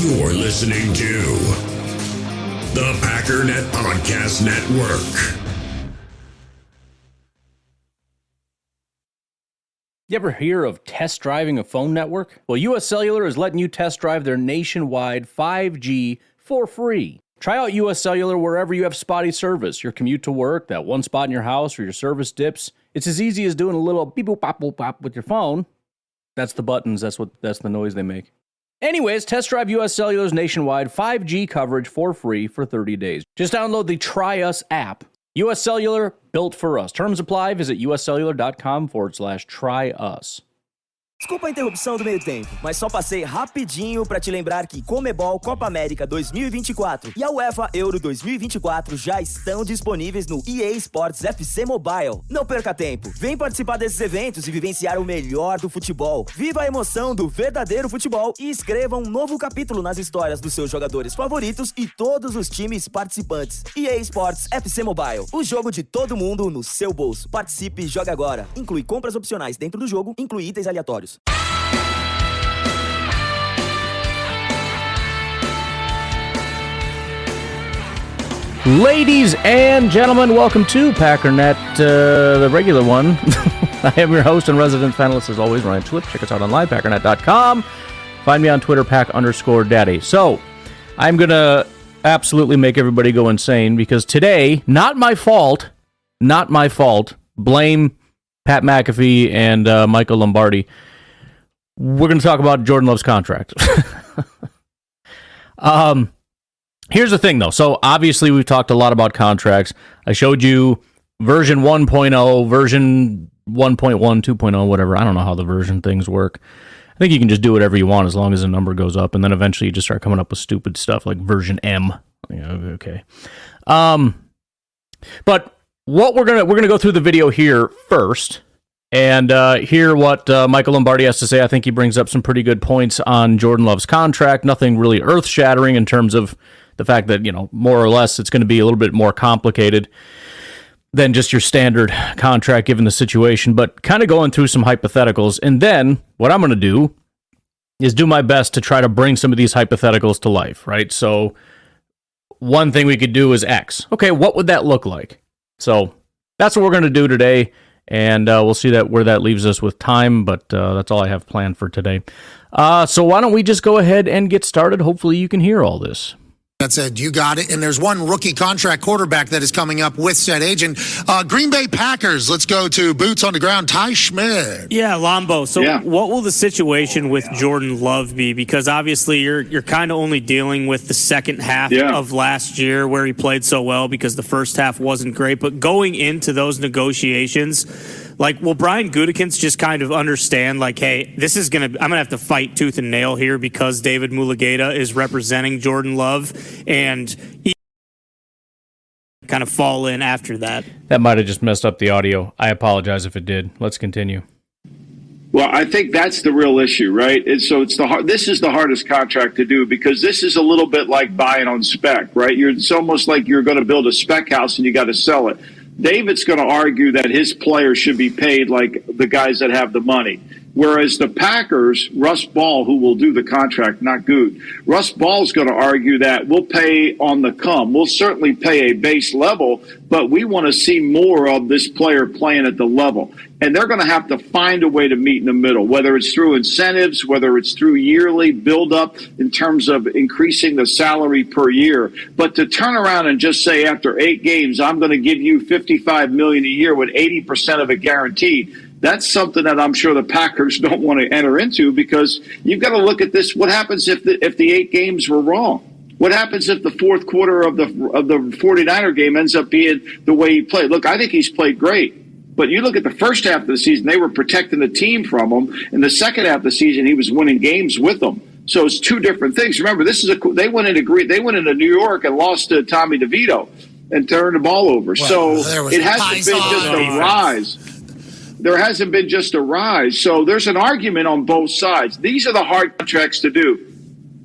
You're listening to the Packernet Podcast Network. You ever hear of test driving a phone network? Well, US Cellular is letting you test drive their nationwide 5G for free. Try out US Cellular wherever you have spotty service, your commute to work, that one spot in your house where your service dips. It's as easy as doing a little beep boop pop boop pop with your phone. That's the buttons, that's the noise they make. Anyways, test drive US Cellular's nationwide 5G coverage for free for 30 days. Just download the Try Us app. US Cellular, built for us. Terms apply. Visit uscellular.com/tryus. Desculpa a interrupção do meio tempo, mas só passei rapidinho para te lembrar que Conmebol Copa América 2024 e a UEFA Euro 2024 já estão disponíveis no EA Sports FC Mobile. Não perca tempo, vem participar desses eventos e vivenciar o melhor do futebol. Viva a emoção do verdadeiro futebol e escreva um novo capítulo nas histórias dos seus jogadores favoritos e todos os times participantes. EA Sports FC Mobile, o jogo de todo mundo no seu bolso. Participe e jogue agora. Inclui compras opcionais dentro do jogo, inclui itens aleatórios. Ladies and gentlemen, welcome to Packernet, the regular one. I am your host and resident panelist, as always, Ryan Schlip. Check us out online, packernet.com. Find me on Twitter, pack_daddy. So, I'm going to absolutely make everybody go insane, because today, not my fault, blame Pat McAfee and Michael Lombardi. We're going to talk about Jordan Love's contract. Here's the thing, though. So, obviously, we've talked a lot about contracts. I showed you version 1.0, version 1.1, 2.0, whatever. I don't know how the version things work. I think you can just do whatever you want as long as the number goes up, and then eventually you just start coming up with stupid stuff like version M. Okay. But what we're gonna go through the video here first, and hear what Michael Lombardi has to say. I think he brings up some pretty good points on Jordan Love's contract. Nothing really earth-shattering in terms of the fact that, more or less it's going to be a little bit more complicated than just your standard contract given the situation, but kind of going through some hypotheticals. And then what I'm going to do is do my best to try to bring some of these hypotheticals to life, right? So one thing we could do is X. Okay, what would that look like? So that's what we're going to do today. And we'll see where that leaves us with time, but that's all I have planned for today. So why don't we just go ahead and get started? Hopefully you can hear all this. That said, you got it. And there's one rookie contract quarterback that is coming up with said agent. Green Bay Packers, let's go to boots on the ground, Ty Schmidt. Yeah, Lombo. So what will the situation with Jordan Love be? Because obviously you're kind of only dealing with the second half of last year where he played so well, because the first half wasn't great. But going into those negotiations, will Brian Gutekunst just kind of understand, hey, I'm gonna have to fight tooth and nail here because David Mulugeta is representing Jordan Love, and he kind of fall in after that. That might have just messed up the audio. I apologize if it did. Let's continue. Well, I think that's the real issue, right? This is the hardest contract to do, because this is a little bit like buying on spec, right? It's almost like you're going to build a spec house and you got to sell it. David's going to argue that his players should be paid like the guys that have the money. Whereas the Packers, Russ Ball, who will do the contract, not Good, Russ Ball's going to argue that we'll pay on the come. We'll certainly pay a base level, but we want to see more of this player playing at the level. And they're going to have to find a way to meet in the middle, whether it's through incentives, whether it's through yearly build-up in terms of increasing the salary per year. But to turn around and just say after 8 games, I'm going to give you $55 million a year with 80% of it guaranteed, that's something that I'm sure the Packers don't want to enter into, because you've got to look at this. What happens if the 8 games were wrong? What happens if the fourth quarter of the 49er game ends up being the way he played? Look, I think he's played great. But you look at the first half of the season, they were protecting the team from him. In the second half of the season, he was winning games with them. So it's two different things. Remember, they went into New York and lost to Tommy DeVito and turned the ball over. Well, so it hasn't been just a rise. There hasn't been just a rise. So there's an argument on both sides. These are the hard contracts to do.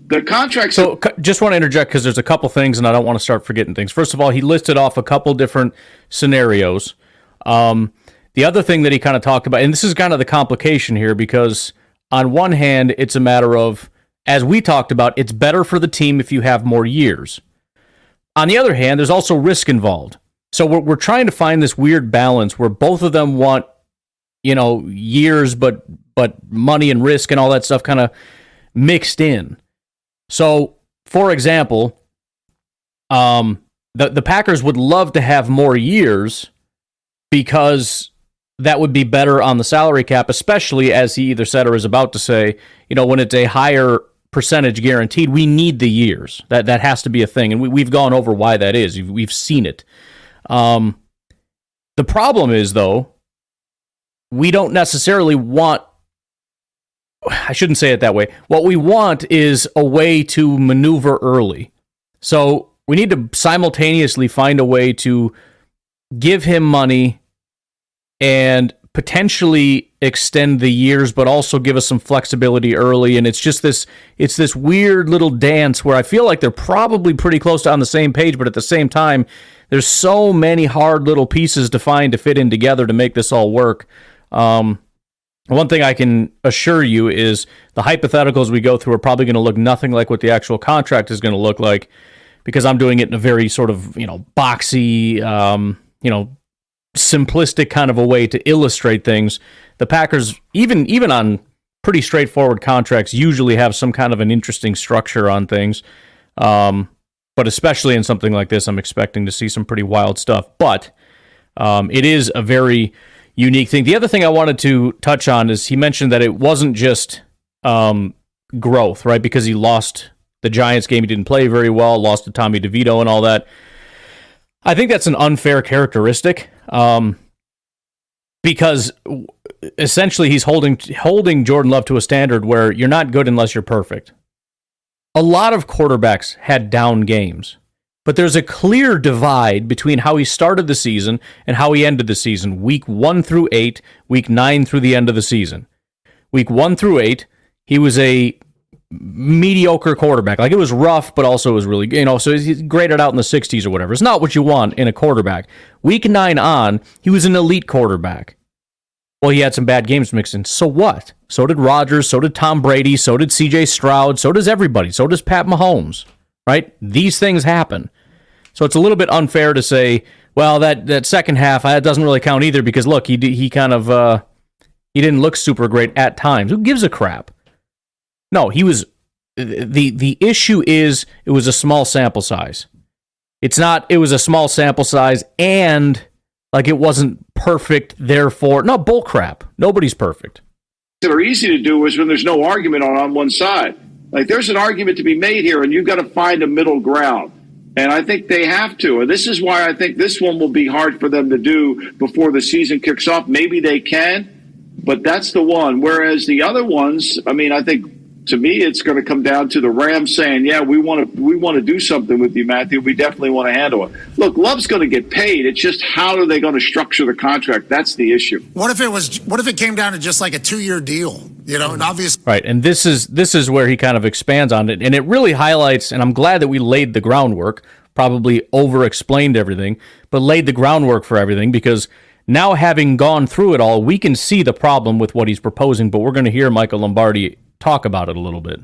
The contracts. So just want to interject, because there's a couple things, and I don't want to start forgetting things. First of all, he listed off a couple different scenarios. The other thing that he kind of talked about, and this is kind of the complication here, because on one hand, it's a matter of as we talked about, it's better for the team if you have more years. On the other hand, there's also risk involved. So we're trying to find this weird balance where both of them want, years, but money and risk and all that stuff kind of mixed in. So, for example, the Packers would love to have more years because that would be better on the salary cap, especially as he either said or is about to say, when it's a higher percentage guaranteed, we need the years. That has to be a thing. And we've gone over why that is. We've seen it. The problem is, though, we don't necessarily want, I shouldn't say it that way. What we want is a way to maneuver early. So we need to simultaneously find a way to give him money and potentially extend the years, but also give us some flexibility early. And it's just this weird little dance where I feel like they're probably pretty close to on the same page, but at the same time, there's so many hard little pieces to find to fit in together to make this all work. One thing I can assure you is the hypotheticals we go through are probably going to look nothing like what the actual contract is going to look like, because I'm doing it in a very sort of, boxy, simplistic kind of a way to illustrate things. The Packers, even on pretty straightforward contracts, usually have some kind of an interesting structure on things. But especially in something like this, I'm expecting to see some pretty wild stuff. But it is a very unique thing. The other thing I wanted to touch on is he mentioned that it wasn't just growth, right? Because he lost the Giants game, he didn't play very well, lost to Tommy DeVito and all that. I think that's an unfair characteristic because essentially he's holding Jordan Love to a standard where you're not good unless you're perfect. A lot of quarterbacks had down games, but there's a clear divide between how he started the season and how he ended the season. Week 1 through 8, week 9 through the end of the season. Week 1 through 8, he was a mediocre quarterback. Like, it was rough, but also it was really, so he's graded out in the 60s or whatever. It's not what you want in a quarterback. Week 9 on, he was an elite quarterback. Well, he had some bad games mixed in. So what? So did Rodgers, so did Tom Brady, so did C.J. Stroud, so does everybody, so does Pat Mahomes, right? These things happen. So it's a little bit unfair to say, well, that second half, that doesn't really count either because, look, he kind of, he didn't look super great at times. Who gives a crap? No, he was, the issue is it was a small sample size. It's not, it was a small sample size and like it wasn't perfect, therefore, no, bull crap. Nobody's perfect. That are easy to do is when there's no argument on one side. Like, there's an argument to be made here, and you've got to find a middle ground. And I think they have to. And this is why I think this one will be hard for them to do before the season kicks off. Maybe they can, but that's the one. Whereas the other ones, I mean, I think, to me, it's going to come down to the Rams saying, yeah, we want to do something with you, Matthew. We definitely want to handle it. Look, Love's going to get paid. It's just how are they going to structure the contract? That's the issue. What if it came down to just like a 2-year deal? And obviously, right. And this is where he kind of expands on it, and it really highlights. And I'm glad that we laid the groundwork. Probably over-explained everything, but laid the groundwork for everything because now, having gone through it all, we can see the problem with what he's proposing. But we're going to hear Michael Lombardi talk about it a little bit.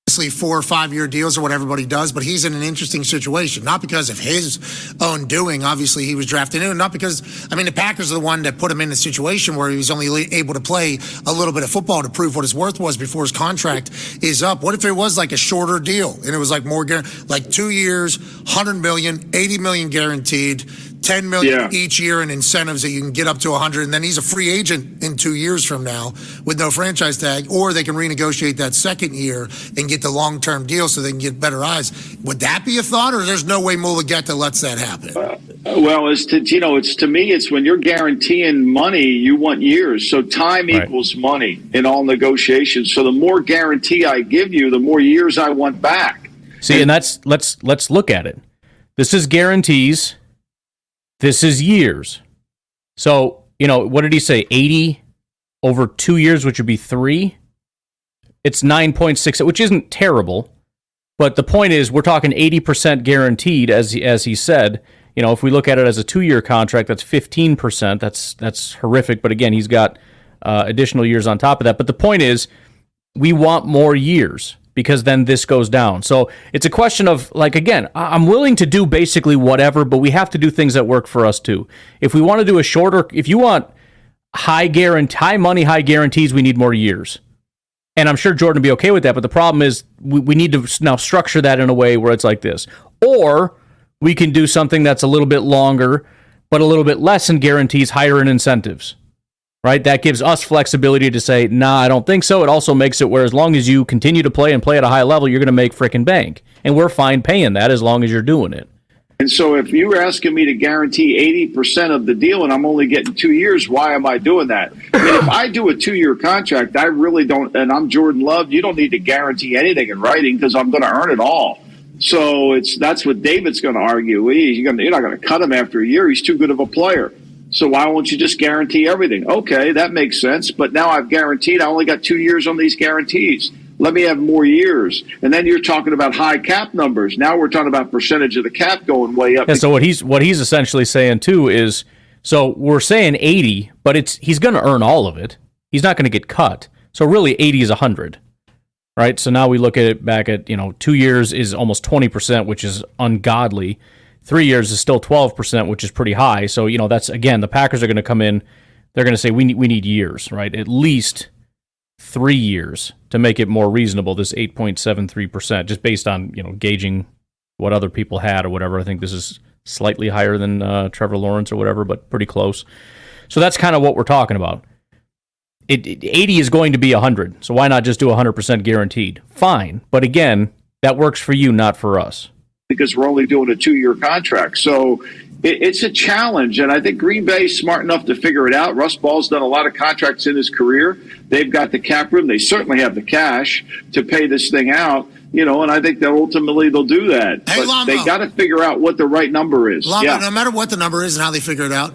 Obviously 4 or 5 year deals are what everybody does, but he's in an interesting situation, not because of his own doing. Obviously, he was drafted in, not because, the Packers are the one that put him in a situation where he was only able to play a little bit of football to prove what his worth was before his contract is up. What if it was like a shorter deal and it was like more, like 2 years, $100 million, $80 million guaranteed, $10 million each year in incentives that you can get up to 100, and then he's a free agent in 2 years from now with no franchise tag, or they can renegotiate that second year and get the long-term deal so they can get better eyes. Would that be a thought, or there's no way Mulligeta lets that happen? Well, it's to me, it's when you're guaranteeing money, you want years. So time equals money in all negotiations. So the more guarantee I give you, the more years I want back. See, and that's let's look at it. This is guarantees. This is years. So, what did he say? 80 over 2 years, which would be 3. It's 9.6, which isn't terrible. But the point is, we're talking 80% guaranteed, as he said. If we look at it as a 2-year contract, that's 15%. That's horrific. But again, he's got additional years on top of that. But the point is, we want more years. because then this goes down. So it's a question of, like, again, I'm willing to do basically whatever, but we have to do things that work for us too. If we want to do a shorter, if you want high money, high guarantees, we need more years. And I'm sure Jordan would be okay with that, but the problem is we need to now structure that in a way where it's like this. Or we can do something that's a little bit longer, but a little bit less in guarantees, higher in incentives, right? That gives us flexibility to say, nah, I don't think so. It also makes it where as long as you continue to play and play at a high level, you're going to make frickin' bank. And we're fine paying that as long as you're doing it. And so if you were asking me to guarantee 80% of the deal and I'm only getting 2 years, why am I doing that? I mean, if I do a 2-year contract, I really don't, and I'm Jordan Love, you don't need to guarantee anything in writing because I'm going to earn it all. So that's what David's going to argue. You're not going to cut him after a year. He's too good of a player. So why won't you just guarantee everything? Okay, that makes sense. But now I've guaranteed. I only got 2 years on these guarantees. Let me have more years. And then you're talking about high cap numbers. Now we're talking about percentage of the cap going way up. Yeah, so what he's essentially saying too is, so we're saying 80, but he's going to earn all of it. He's not going to get cut. So really 80 is 100. Right, so now we look at it back at 2 years is almost 20%, which is ungodly. 3 years is still 12%, which is pretty high. So that's, again, the Packers are going to come in. They're going to say we need years, right? At least 3 years to make it more reasonable. This 8.73%, just based on gauging what other people had or whatever. I think this is slightly higher than Trevor Lawrence or whatever, but pretty close. So that's kind of what we're talking about. 80 is going to be 100, so why not just do 100% guaranteed? Fine, but again, that works for you, not for us. Because we're only doing a 2-year contract. So it's a challenge, and I think Green Bay is smart enough to figure it out. Russ Ball's done a lot of contracts in his career. They've got the cap room. They certainly have the cash to pay this thing out, and I think that ultimately they'll do that. Hey, but they got to figure out what the right number is. No matter what the number is and how they figure it out,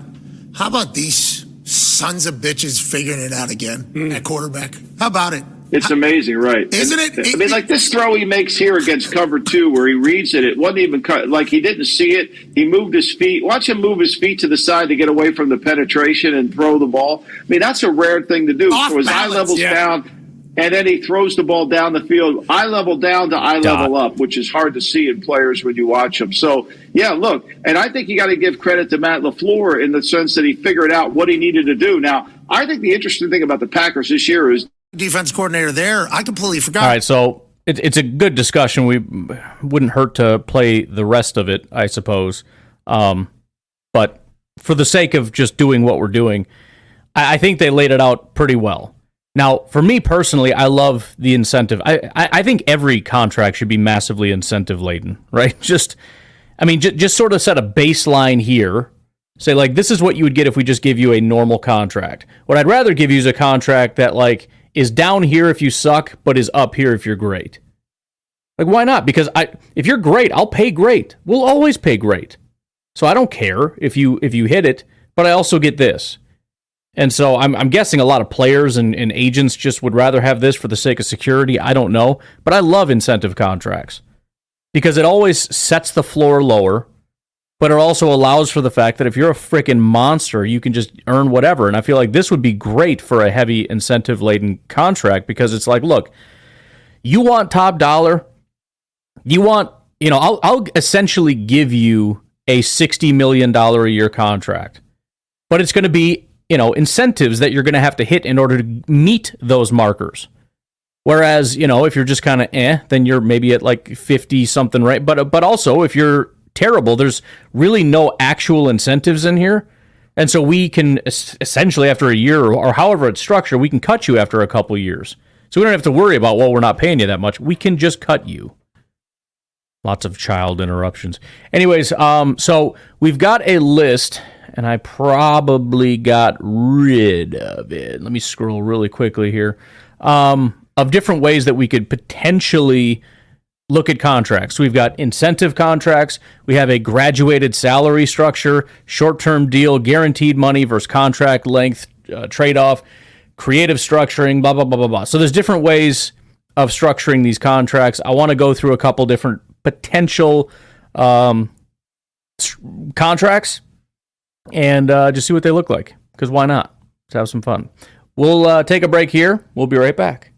how about these sons of bitches figuring it out again at quarterback? How about it? It's amazing, right? Isn't it? I mean, like this throw he makes here against cover 2 where he reads it. It wasn't even like he didn't see it. He moved his feet. Watch him move his feet to the side to get away from the penetration and throw the ball. I mean, that's a rare thing to do. Off so his eye balance, level's down, and then he throws the ball down the field, eye level down to eye level up, which is hard to see in players when you watch them. So, yeah, look, and I think you got to give credit to Matt LaFleur in the sense that he figured out what he needed to do. Now, I think the interesting thing about the Packers this year is defense coordinator there. I completely forgot. All right, so it's a good discussion. We wouldn't hurt to play the rest of it, I suppose. But for the sake of just doing what we're doing, I think they laid it out pretty well. Now, for me personally, I love the incentive. I think every contract should be massively incentive laden, right? Just sort of set a baseline here. Say, like, this is what you would get if we just give you a normal contract. What I'd rather give you is a contract that, like, is down here if you suck, but is up here if you're great. Like, why not? Because if you're great, I'll pay great. We'll always pay great. So I don't care if you hit it, but I also get this. And so I'm guessing a lot of players and agents just would rather have this for the sake of security. I don't know. But I love incentive contracts because it always sets the floor lower, but it also allows for the fact that if you're a freaking monster, you can just earn whatever. And I feel like this would be great for a heavy incentive-laden contract because it's like, look, you want top dollar, you want, I'll essentially give you a $60 million a year contract, but it's going to be, incentives that you're going to have to hit in order to meet those markers. Whereas, if you're just kind of then you're maybe at like 50 something, right? But also if you're terrible, there's really no actual incentives in here. And so we can essentially after a year or however it's structured, we can cut you after a couple years. So we don't have to worry about, well, we're not paying you that much. We can just cut you. Lots of child interruptions. Anyways, so we've got a list, and I probably got rid of it. Let me scroll really quickly here. Of different ways that we could potentially look at contracts. We've got incentive contracts. We have a graduated salary structure, short-term deal, guaranteed money versus contract length, trade-off, creative structuring, blah, blah, blah, blah, blah. So there's different ways of structuring these contracts. I want to go through a couple different potential contracts and just see what they look like, because why not? Let's have some fun. We'll take a break here. We'll be right back.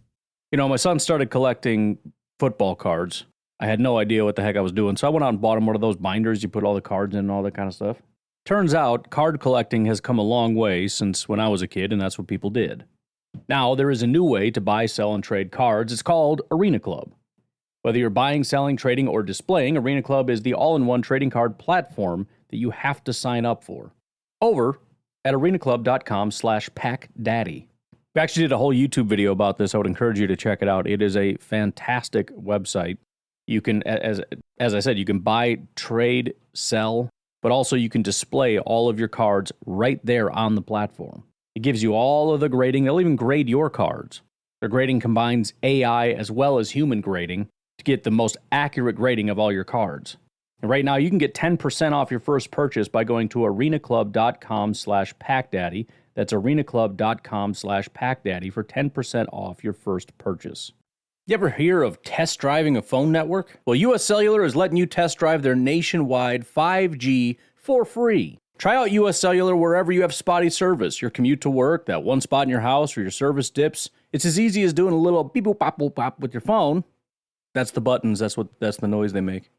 My son started collecting football cards. I had no idea what the heck I was doing, so I went out and bought him one of those binders you put all the cards in and all that kind of stuff. Turns out, card collecting has come a long way since when I was a kid, and that's what people did. Now, there is a new way to buy, sell, and trade cards. It's called Arena Club. Whether you're buying, selling, trading, or displaying, Arena Club is the all-in-one trading card platform that you have to sign up for. Over at arenaclub.com/packdaddy. We actually did a whole YouTube video about this. I would encourage you to check it out. It is a fantastic website. You can, as I said, you can buy, trade, sell, but also you can display all of your cards right there on the platform. It gives you all of the grading. They'll even grade your cards. Their grading combines AI as well as human grading to get the most accurate grading of all your cards. And right now, you can get 10% off your first purchase by going to arenaclub.com/packdaddy. That's arenaclub.com/packdaddy for 10% off your first purchase. You ever hear of test driving a phone network? Well, US Cellular is letting you test drive their nationwide 5G for free. Try out US Cellular wherever you have spotty service. Your commute to work, that one spot in your house where your service dips. It's as easy as doing a little beep boop pop boop pop with your phone. That's the buttons. That's the noise they make.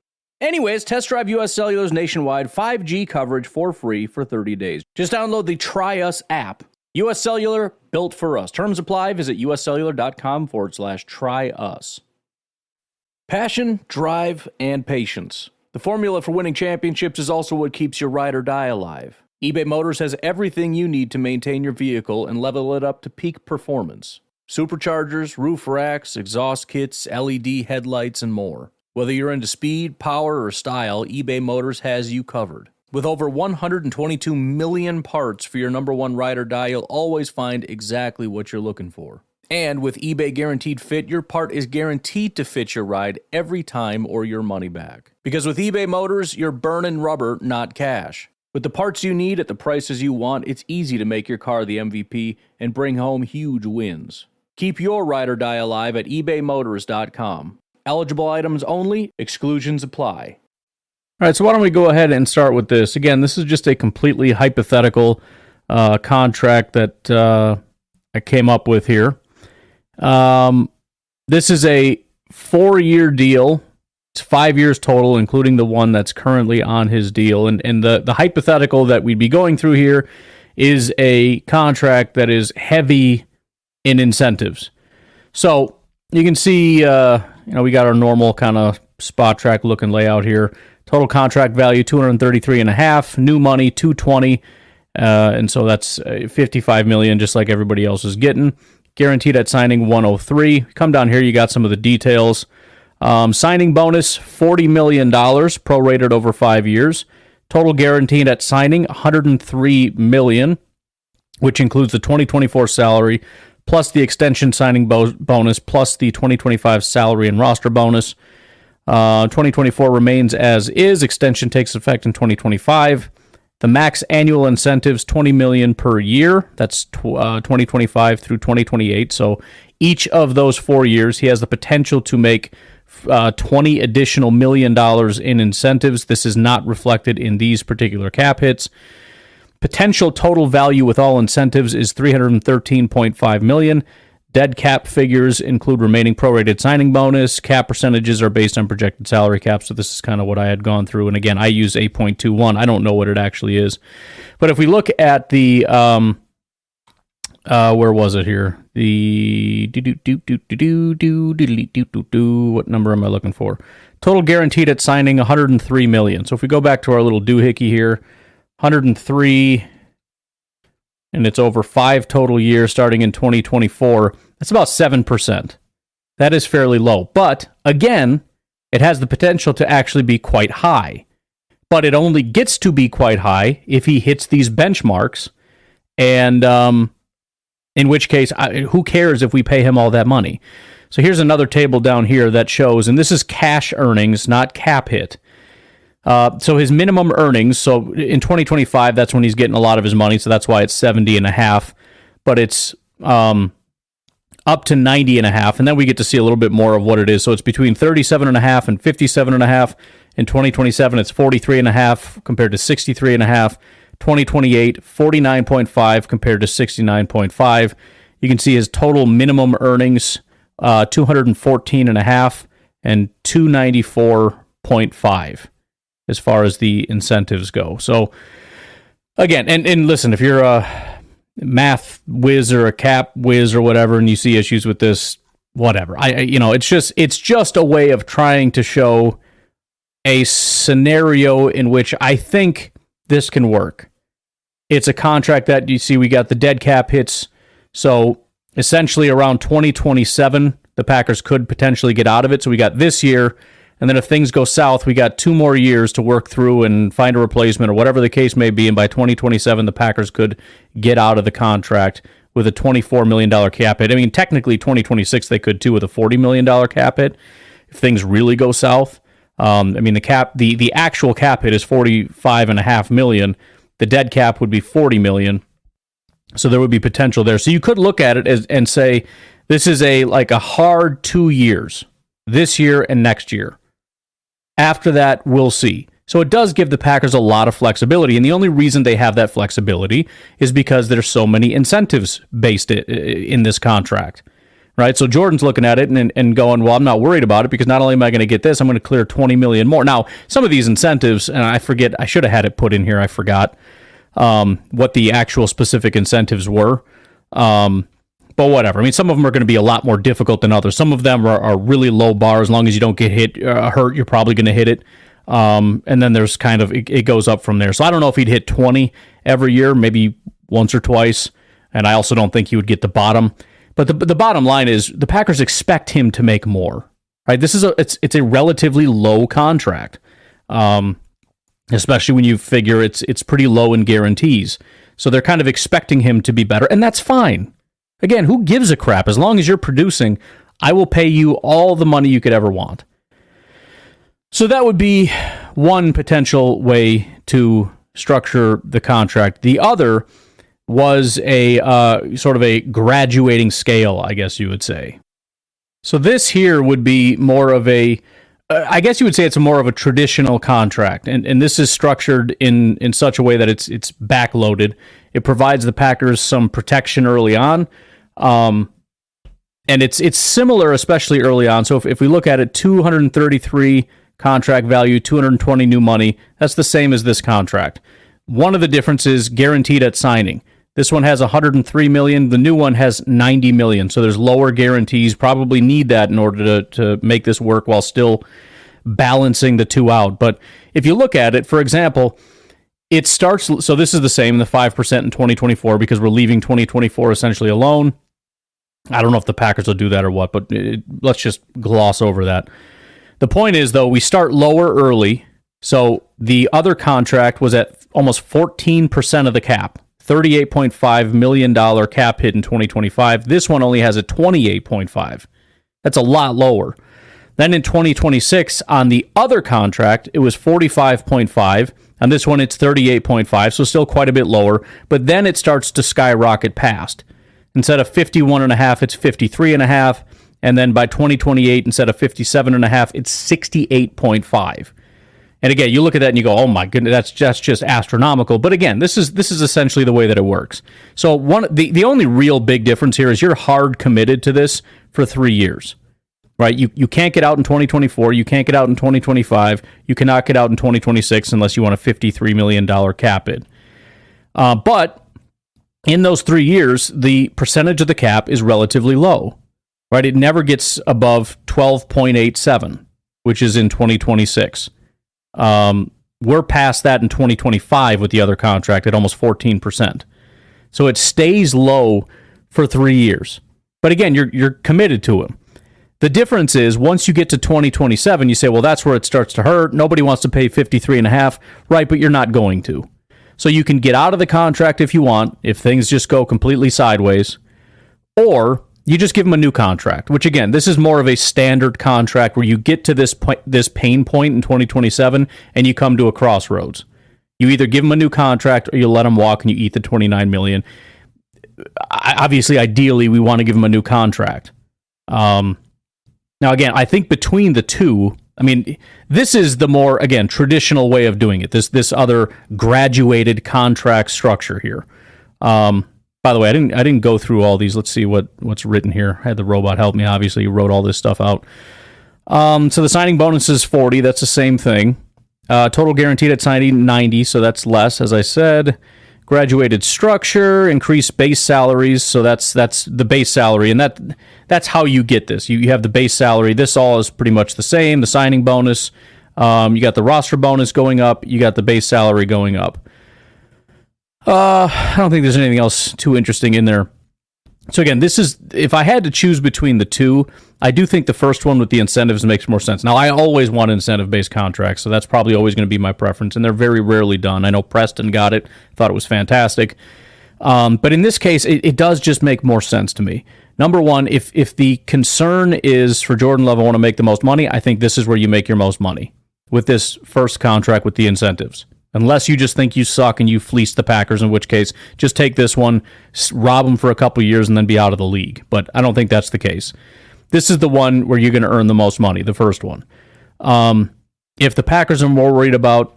Anyways, test drive US Cellular's nationwide 5G coverage for free for 30 days. Just download the Try Us app. US Cellular, built for us. Terms apply. Visit uscellular.com/tryus. Passion, drive, and patience. The formula for winning championships is also what keeps your ride or die alive. eBay Motors has everything you need to maintain your vehicle and level it up to peak performance. Superchargers, roof racks, exhaust kits, LED headlights, and more. Whether you're into speed, power, or style, eBay Motors has you covered. With over 122 million parts for your number one ride or die, you'll always find exactly what you're looking for. And with eBay Guaranteed Fit, your part is guaranteed to fit your ride every time or your money back. Because with eBay Motors, you're burning rubber, not cash. With the parts you need at the prices you want, it's easy to make your car the MVP and bring home huge wins. Keep your ride or die alive at ebaymotors.com. Eligible items only, exclusions apply. All right, so why don't we go ahead and start with this. Again, this is just a completely hypothetical contract that I came up with here. This is a 4-year deal. It's 5 years total, including the one that's currently on his deal. And the hypothetical that we'd be going through here is a contract that is heavy in incentives. So you can see, we got our normal kind of spot track looking layout here. Total contract value, $233.5. New money, $220. And so that's $55 million, just like everybody else is getting. Guaranteed at signing, $103. Come down here, you got some of the details. Signing bonus, $40 million, prorated over 5 years. Total guaranteed at signing, $103 million, which includes the 2024 salary, plus the extension signing bonus, plus the 2025 salary and roster bonus. 2024 remains as is. Extension takes effect in 2025. The max annual incentives, $20 million per year. That's 2025 through 2028. So each of those 4 years, he has the potential to make $20 additional million in incentives. This is not reflected in these particular cap hits. Potential total value with all incentives is $313.5 million. Dead cap figures include remaining prorated signing bonus. Cap percentages are based on projected salary caps, so this is kind of what I had gone through. And again, I use 8.21. I don't know what it actually is. But if we look at the, where was it here? The, what number am I looking for? Total guaranteed at signing, $103 million. So if we go back to our little doohickey here, 103, and it's over 5 total years starting in 2024. That's about 7%. That is fairly low. But, again, it has the potential to actually be quite high. But it only gets to be quite high if he hits these benchmarks. And in which case, who cares if we pay him all that money? So here's another table down here that shows, and this is cash earnings, not cap hit. So his minimum earnings, so in 2025, that's when he's getting a lot of his money, so that's why it's 70.5, but it's up to 90.5, and then we get to see a little bit more of what it is. So it's between 37.5 and 57.5. In 2027, it's 43.5 compared to 63.5. 2028, 49.5 compared to 69.5. You can see his total minimum earnings, 214.5. and 294.5 as far as the incentives go. So again, and listen, if you're a math whiz or a cap whiz or whatever, and you see issues with this, whatever. It's just a way of trying to show a scenario in which I think this can work. It's a contract that you see we got the dead cap hits. So essentially around 2027, the Packers could potentially get out of it. So we got this year, and then if things go south, we got 2 more years to work through and find a replacement or whatever the case may be. And by 2027, the Packers could get out of the contract with a $24 million cap hit. I mean, technically 2026 they could too with a $40 million cap hit if things really go south. I mean, the actual cap hit is $45.5 million. The dead cap would be $40 million. So there would be potential there. So you could look at it and say this is a hard 2 years, this year and next year. After that, we'll see. So it does give the Packers a lot of flexibility, and the only reason they have that flexibility is because there's so many incentives based in this contract, right? So Jordan's looking at it and going, well, I'm not worried about it because not only am I going to get this, I'm going to clear $20 million more. Now, some of these incentives, and I forget, I should have had it put in here, I forgot what the actual specific incentives were. But whatever. I mean, some of them are going to be a lot more difficult than others. Some of them are really low bar. As long as you don't get hurt, you're probably going to hit it. And then there's kind of, it goes up from there. So I don't know if he'd hit 20 every year, maybe once or twice. And I also don't think he would get the bottom. But the bottom line is the Packers expect him to make more, right? This is it's a relatively low contract, especially when you figure it's pretty low in guarantees. So they're kind of expecting him to be better, and that's fine. Again, who gives a crap? As long as you're producing, I will pay you all the money you could ever want. So that would be one potential way to structure the contract. The other was a sort of a graduating scale, I guess you would say. So this here would be more of a, I guess you would say it's more of a traditional contract. And this is structured in such a way that it's backloaded. It provides the Packers some protection early on. And it's similar, especially early on. So if we look at it, 233 contract value, 220 new money, that's the same as this contract. One of the differences guaranteed at signing. This one has 103 million. The new one has 90 million. So there's lower guarantees. Probably need that in order to make this work while still balancing the two out. But if you look at it, for example, it starts. So this is the same, the 5% in 2024, because we're leaving 2024 essentially alone. I don't know if the Packers will do that or what, but let's just gloss over that. The point is, though, we start lower early. So the other contract was at almost 14% of the cap, $38.5 million cap hit in 2025. This one only has a 28.5. That's a lot lower. Then in 2026, on the other contract, it was 45.5. On this one, it's 38.5, so still quite a bit lower. But then it starts to skyrocket past. Instead of 51.5, it's 53.5. And then by 2028, instead of 57.5, it's 68.5. And again, you look at that and you go, oh my goodness, that's just astronomical. But again, this is essentially the way that it works. So the only real big difference here is you're hard committed to this for 3 years. Right? You can't get out in 2024, you can't get out in 2025, you cannot get out in 2026 unless you want a $53 million cap hit. But in those 3 years, the percentage of the cap is relatively low. Right? It never gets above 12.87, which is in 2026. We're past that in 2025 with the other contract at almost 14%. So it stays low for 3 years. But again, you're committed to him. The difference is once you get to 2027, you say, well, that's where it starts to hurt. Nobody wants to pay 53.5, right? But you're not going to. So you can get out of the contract if you want, if things just go completely sideways, or you just give them a new contract, which again, this is more of a standard contract where you get to this pain point in 2027 and you come to a crossroads. You either give them a new contract or you let them walk and you eat the $29 million. Obviously, ideally, we want to give them a new contract. Now, again, I think between the two, I mean, this is the more, again, traditional way of doing it, this other graduated contract structure here. By the way, I didn't go through all these. Let's see what's written here. I had the robot help me, obviously. He wrote all this stuff out. So the signing bonus is 40. That's the same thing. Total guaranteed at signing 90, so that's less, as I said. Graduated structure, increased base salaries, so that's the base salary, and that's how you get this. You have the base salary. This all is pretty much the same. The signing bonus, you got the roster bonus going up, you got the base salary going up. I don't think there's anything else too interesting in there. So again, this is, if I had to choose between the two, I do think the first one with the incentives makes more sense. Now, I always want incentive-based contracts, so that's probably always going to be my preference, and they're very rarely done. I know Preston got it, thought it was fantastic. But in this case, it does just make more sense to me. Number one, if the concern is for Jordan Love, I want to make the most money, I think this is where you make your most money, with this first contract with the incentives. Unless you just think you suck and you fleece the Packers, in which case, just take this one, rob them for a couple years, and then be out of the league. But I don't think that's the case. This is the one where you're going to earn the most money, the first one. If the Packers are more worried about,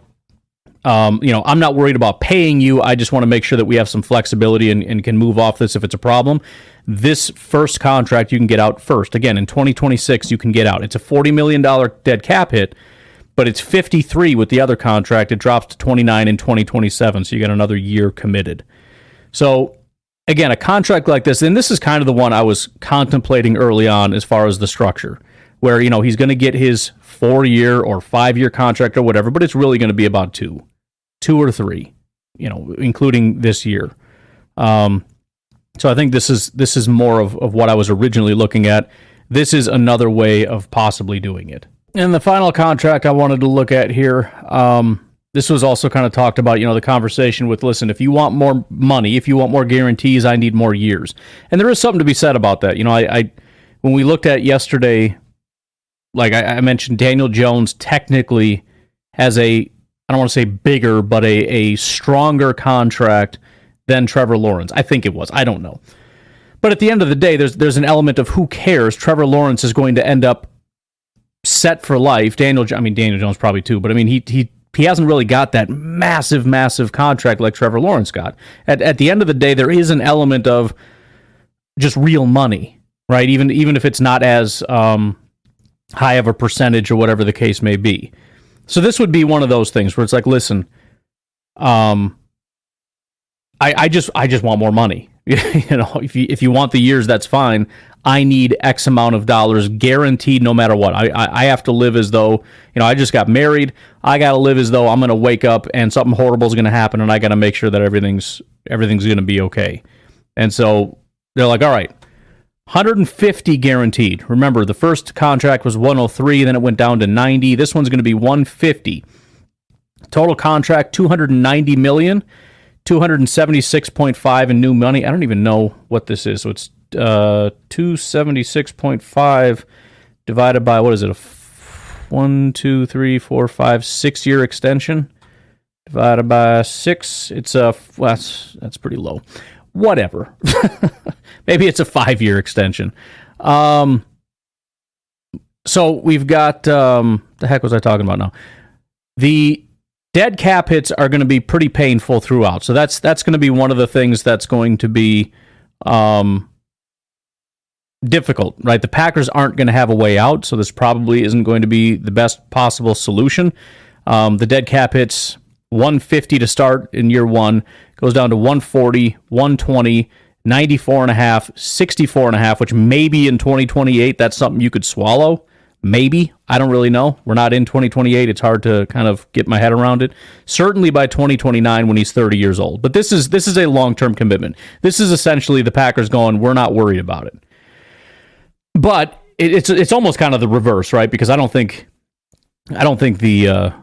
I'm not worried about paying you. I just want to make sure that we have some flexibility and can move off this if it's a problem. This first contract you can get out first. Again, in 2026, you can get out. It's a $40 million dead cap hit, but it's 53 with the other contract. It drops to 29 in 2027, so you got another year committed. So, again, a contract like this, and this is kind of the one I was contemplating early on as far as the structure, where, he's going to get his 4-year or 5-year contract or whatever, but it's really going to be about 2 or 3, including this year. So I think this is more of what I was originally looking at. This is another way of possibly doing it. And the final contract I wanted to look at here, this was also kind of talked about, the conversation with, listen, if you want more money, if you want more guarantees, I need more years. And there is something to be said about that. I when we looked at yesterday, like I mentioned, Daniel Jones technically has I don't want to say bigger, but a stronger contract than Trevor Lawrence. I think it was. I don't know. But at the end of the day, there's an element of who cares. Trevor Lawrence is going to end up set for life. Daniel Jones probably too, but he hasn't really got that massive contract like Trevor Lawrence got. At the end of the day, there is an element of just real money, right? Even if it's not as high of a percentage or whatever the case may be. So this would be one of those things where it's like, listen, I just want more money. If you want the years, that's fine. I need X amount of dollars guaranteed no matter what. I have to live as though, I just got married. I got to live as though I'm going to wake up and something horrible is going to happen, and I got to make sure that everything's going to be okay. And so they're like, all right, 150 guaranteed. Remember, the first contract was 103, then it went down to 90. This one's going to be 150. Total contract, $290 million. 276.5 in new money. I don't even know what this is. So it's 276.5 divided by, what is it? 6-year extension divided by 6. It's that's pretty low. Whatever. Maybe it's a 5-year extension. So we've got, the heck was I talking about now? The dead cap hits are going to be pretty painful throughout. So that's going to be one of the things that's going to be difficult, right? The Packers aren't going to have a way out, so this probably isn't going to be the best possible solution. The dead cap hits 150 to start in year one, goes down to 140, 120, 94.5, 64.5, which maybe in 2028 that's something you could swallow. Maybe. I don't really know. We're not in 2028. It's hard to kind of get my head around it. Certainly by 2029 when he's 30 years old. But this is a long-term commitment. This is essentially the Packers going, we're not worried about it. But it's almost kind of the reverse, right? Because I don't think the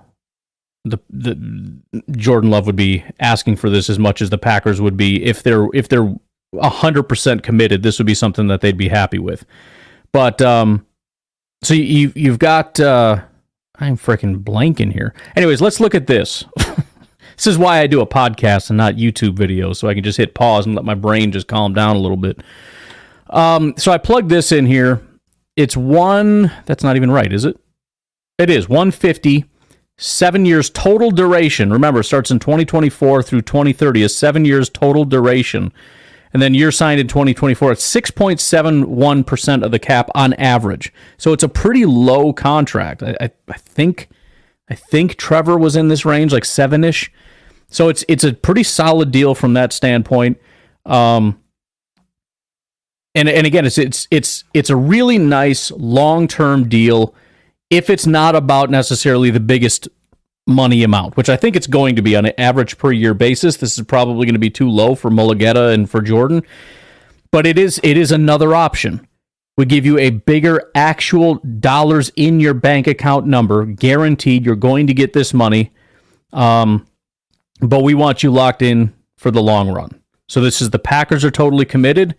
Jordan Love would be asking for this as much as the Packers would be if they're 100% committed. This would be something that they'd be happy with. But so you've got I'm freaking blanking here. Anyways, let's look at this. This is why I do a podcast and not YouTube videos, so I can just hit pause and let my brain just calm down a little bit. So I plugged this in here. It's that's not even right, is it? It is 150, 7 years total duration. Remember, it starts in 2024 through 2030, is 7 years total duration. And then year signed in 2024 at 6.71% of the cap on average. So it's a pretty low contract. I think Trevor was in this range, like 7-ish. So it's a pretty solid deal from that standpoint. And again, it's a really nice long-term deal if it's not about necessarily the biggest money amount, which I think it's going to be on an average per year basis. This is probably going to be too low for Mulugeta and for Jordan, but it is another option. We give you a bigger actual dollars in your bank account number, guaranteed you're going to get this money, but we want you locked in for the long run. So this is the Packers are totally committed.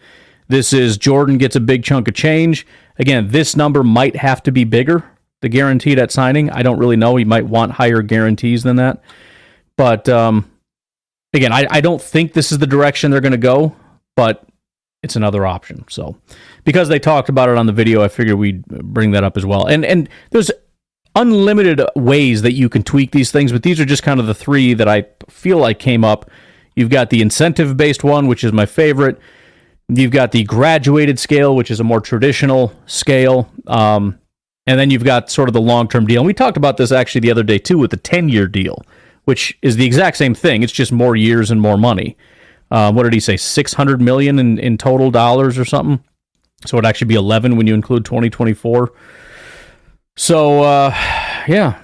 This is Jordan gets a big chunk of change. Again, this number might have to be bigger, the guaranteed at signing. I don't really know. He might want higher guarantees than that. But again, I don't think this is the direction they're going to go, but it's another option. So because they talked about it on the video, I figured we'd bring that up as well. And there's unlimited ways that you can tweak these things, but these are just kind of the three that I feel like came up. You've got the incentive-based one, which is my favorite. You've got the graduated scale, which is a more traditional scale. And then you've got sort of the long-term deal. And we talked about this actually the other day, too, with the 10-year deal, which is the exact same thing. It's just more years and more money. What did he say? $600 million in total dollars or something? So it'd actually be 11 when you include 2024. So, yeah,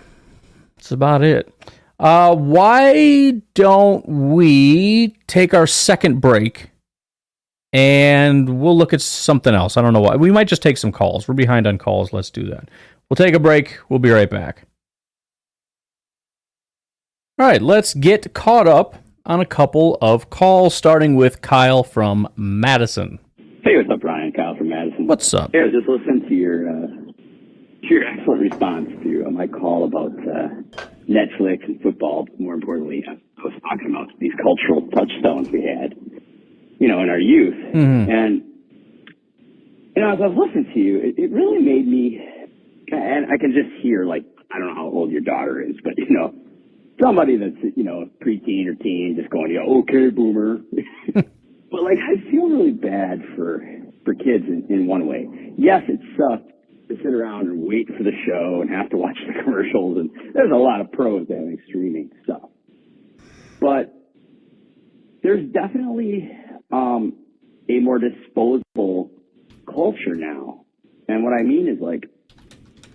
that's about it. Why don't we take our second break and we'll look at something else? I don't know why. We might just take some calls. We're behind on calls. Let's do that. We'll take a break. We'll be right back. All right, let's get caught up on a couple of calls, starting with Kyle from Madison. Hey, what's up, Ryan? Kyle from Madison. What's up? Hey, I was just listening to your excellent response to my call about Netflix and football. But more importantly, I was talking about these cultural touchstones we had, in our youth. Mm-hmm. And, as I was listening to you, it really made me, and I can just hear, I don't know how old your daughter is, but, somebody that's, preteen or teen just going, okay, boomer. But, I feel really bad for kids in one way. Yes, it sucks to sit around and wait for the show and have to watch the commercials, and there's a lot of pros to having streaming stuff. But there's definitely a more disposable culture now. And what I mean is, I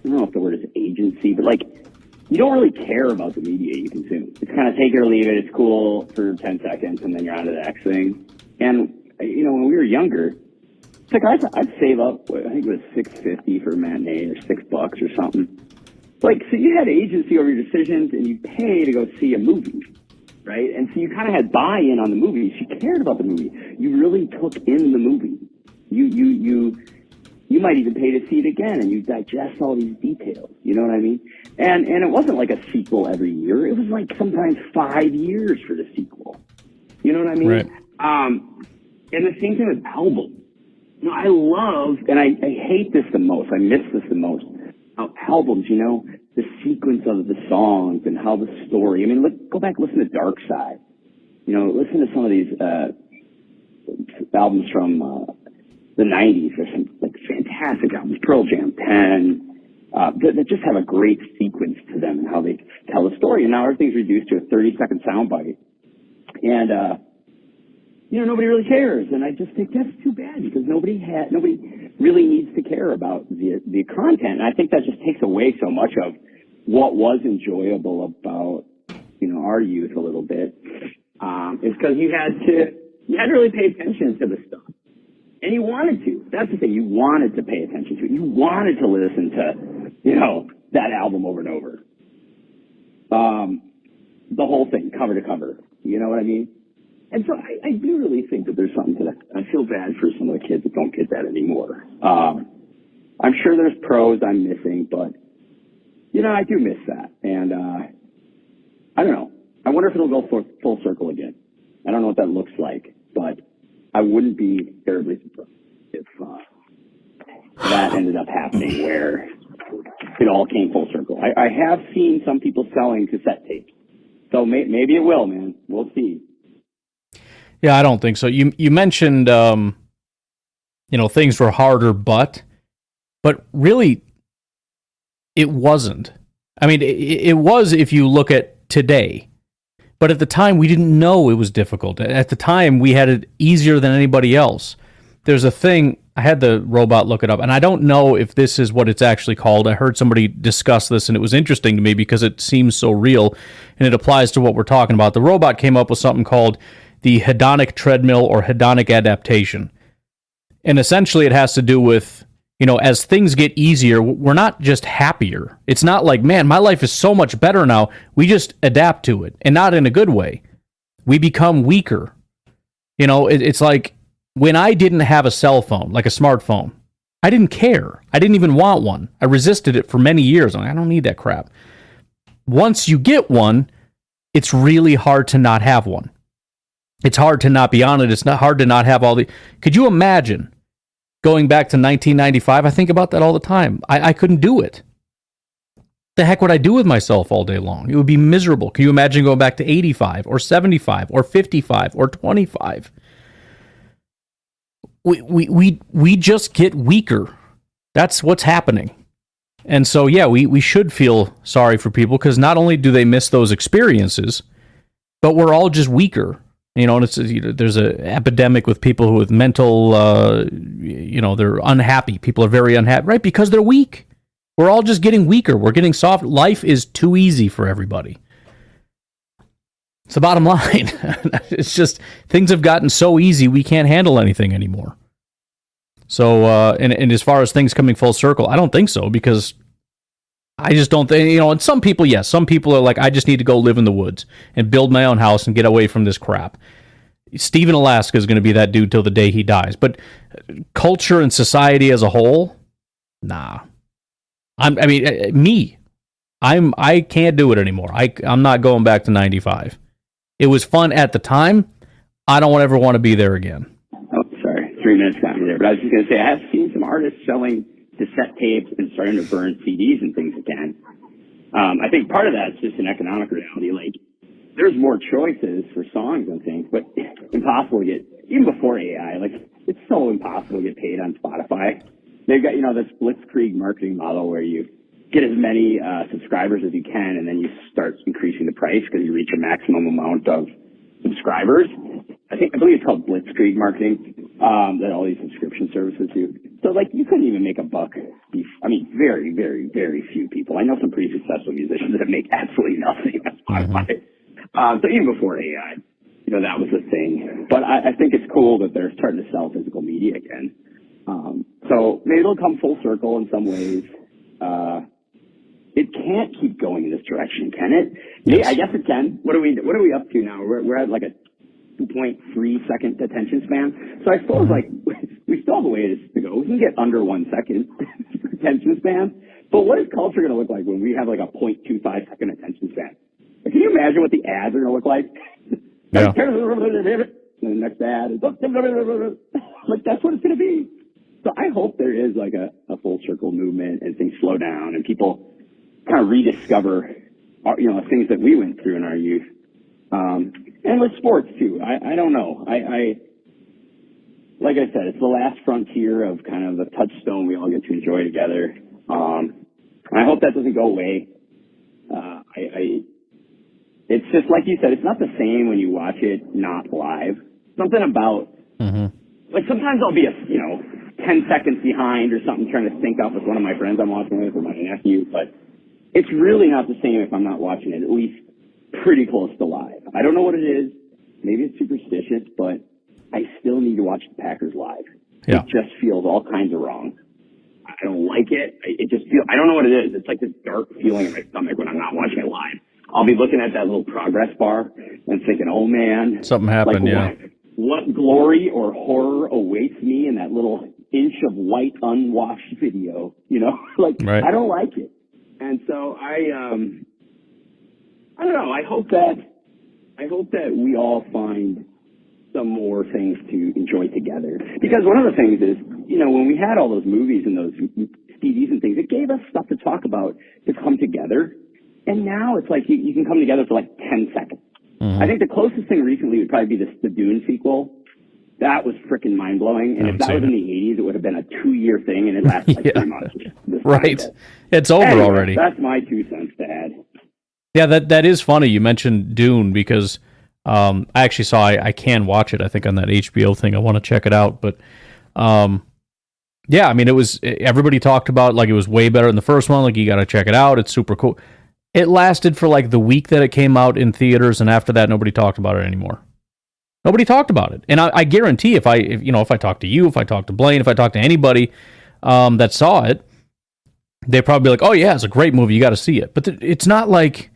don't know if the word is agency, but you don't really care about the media you consume. It's kind of take it or leave it. It's cool for 10 seconds, and then you're on to the next thing. And, when we were younger, it's I'd save up, I think it was $6.50 for a matinee or $6 or something. So you had agency over your decisions, and you pay to go see a movie, right? And so you kind of had buy-in on the movie. You cared about the movie. You really took in the movie. You might even pay to see it again, and you digest all these details. You know what I mean? And it wasn't like a sequel every year. It was sometimes 5 years for the sequel. You know what I mean? Right. And the same thing with albums. I love, and I hate this the most, I miss this the most, how albums, the sequence of the songs and how the story, go back, listen to Dark Side. Listen to some of these albums from the 90s. There's some fantastic albums, Pearl Jam, 10, that just have a great sequence to them and how they tell the story. And now everything's reduced to a 30-second soundbite. And, nobody really cares. And I just think that's too bad because nobody really needs to care about the content. And I think that just takes away so much of what was enjoyable about, our youth a little bit. Is because you had to really pay attention to the stuff. And you wanted to. That's the thing. You wanted to pay attention to it. You wanted to listen to, that album over and over. The whole thing, cover to cover. You know what I mean? And so I do really think that there's something to that. I feel bad for some of the kids that don't get that anymore. I'm sure there's pros I'm missing, but, I do miss that. And I don't know. I wonder if it'll go full circle again. I don't know what that looks like, but I wouldn't be terribly surprised if that ended up happening where it all came full circle. I have seen some people selling cassette tapes. So maybe it will, man. We'll see. Yeah, I don't think so. You mentioned, things were harder, but really, it wasn't. I mean, it was if you look at today. But at the time, we didn't know it was difficult. At the time, we had it easier than anybody else. There's a thing, I had the robot look it up, and I don't know if this is what it's actually called. I heard somebody discuss this, and it was interesting to me because it seems so real, and it applies to what we're talking about. The robot came up with something called the hedonic treadmill or hedonic adaptation. And essentially, it has to do with, as things get easier, we're not just happier. It's not like, man, my life is so much better now. We just adapt to it, and not in a good way. We become weaker. It's like when I didn't have a cell phone, like a smartphone, I didn't care. I didn't even want one. I resisted it for many years. I'm like, I don't need that crap. Once you get one, it's really hard to not have one. It's hard to not be on it. It's not hard to not have all the... Could you imagine going back to 1995? I think about that all the time. I couldn't do it. The heck would I do with myself all day long? It would be miserable. Can you imagine going back to 85 or 75 or 55 or 25? We just get weaker. That's what's happening. And so, yeah, we should feel sorry for people because not only do they miss those experiences, but we're all just weaker. And it's, there's an epidemic with people with mental, they're unhappy. People are very unhappy, right? Because they're weak. We're all just getting weaker. We're getting soft. Life is too easy for everybody. It's the bottom line. It's just things have gotten so easy we can't handle anything anymore. So, and as far as things coming full circle, I don't think so because I just don't think, and some people, yes, some people are like, I just need to go live in the woods and build my own house and get away from this crap. Steve in Alaska is going to be that dude till the day he dies. But culture and society as a whole, nah. I can't do it anymore. I'm not going back to 95. It was fun at the time. I don't ever want to be there again. Oh, sorry. 3 minutes got me there. But I was just going to say, I have seen some artists selling cassette tapes and starting to burn CDs and things again. I think part of that's just an economic reality. Like, there's more choices for songs and things, but impossible to get, even before AI, like, it's so impossible to get paid on Spotify. They've got, this blitzkrieg marketing model where you get as many subscribers as you can, and then you start increasing the price because you reach a maximum amount of subscribers. I believe it's called blitzkrieg marketing, that all these subscription services do. So, like, you couldn't even make a buck. Very, very, very few people. I know some pretty successful musicians that make absolutely nothing on Spotify. So even before AI, that was the thing. But I think it's cool that they're starting to sell physical media again. So maybe it'll come full circle in some ways. It can't keep going in this direction, can it? Yes. I guess it can. What are we up to now? We're at like a 2.3 second attention span. So I suppose we still have a way to go. We can get under 1 second attention span. But what is culture going to look like when we have like a 0.25 second attention span? Like, can you imagine what the ads are going to look like? Yeah. And the next ad is like, that's what it's going to be. So I hope there is like a full circle movement and things slow down and people kind of rediscover, things that we went through in our youth. And with sports too. I don't know. Like I said, it's the last frontier of kind of the touchstone we all get to enjoy together. I hope that doesn't go away. It's just like you said, it's not the same when you watch it not live. Something about, like sometimes I'll be 10 seconds behind or something trying to sync up with one of my friends I'm watching with or my nephew, but it's really not the same if I'm not watching it, at least pretty close to live. I don't know what it is. Maybe it's superstitious, but I still need to watch the Packers live. Yeah. It just feels all kinds of wrong. I don't like it. It just feels, I don't know what it is. It's like this dark feeling in my stomach when I'm not watching it live. I'll be looking at that little progress bar and thinking, oh man. Something happened, like, yeah. What glory or horror awaits me in that little inch of white unwashed video, Right. I don't like it. And so I don't know. I hope that we all find some more things to enjoy together. Because one of the things is, when we had all those movies and those CDs and things, it gave us stuff to talk about, to come together. And now it's like you can come together for like 10 seconds. I think the closest thing recently would probably be the Dune sequel. That was freaking mind-blowing. And if that was in the 80s, it would have been a 2-year thing, and it lasted like 3 months. Right. It's over already. That's my 2 cents to add. Yeah, that is funny. You mentioned Dune because I actually saw, I can watch it, I think, on that HBO thing. I want to check it out. But, yeah, I mean, everybody talked about, like, it was way better than the first one. Like, you got to check it out. It's super cool. It lasted for, like, the week that it came out in theaters, and after that, nobody talked about it anymore. Nobody talked about it. And I guarantee if I talk to you, if I talk to Blaine, if I talk to anybody that saw it, they'd probably be like, oh, yeah, it's a great movie. You got to see it. But it's not like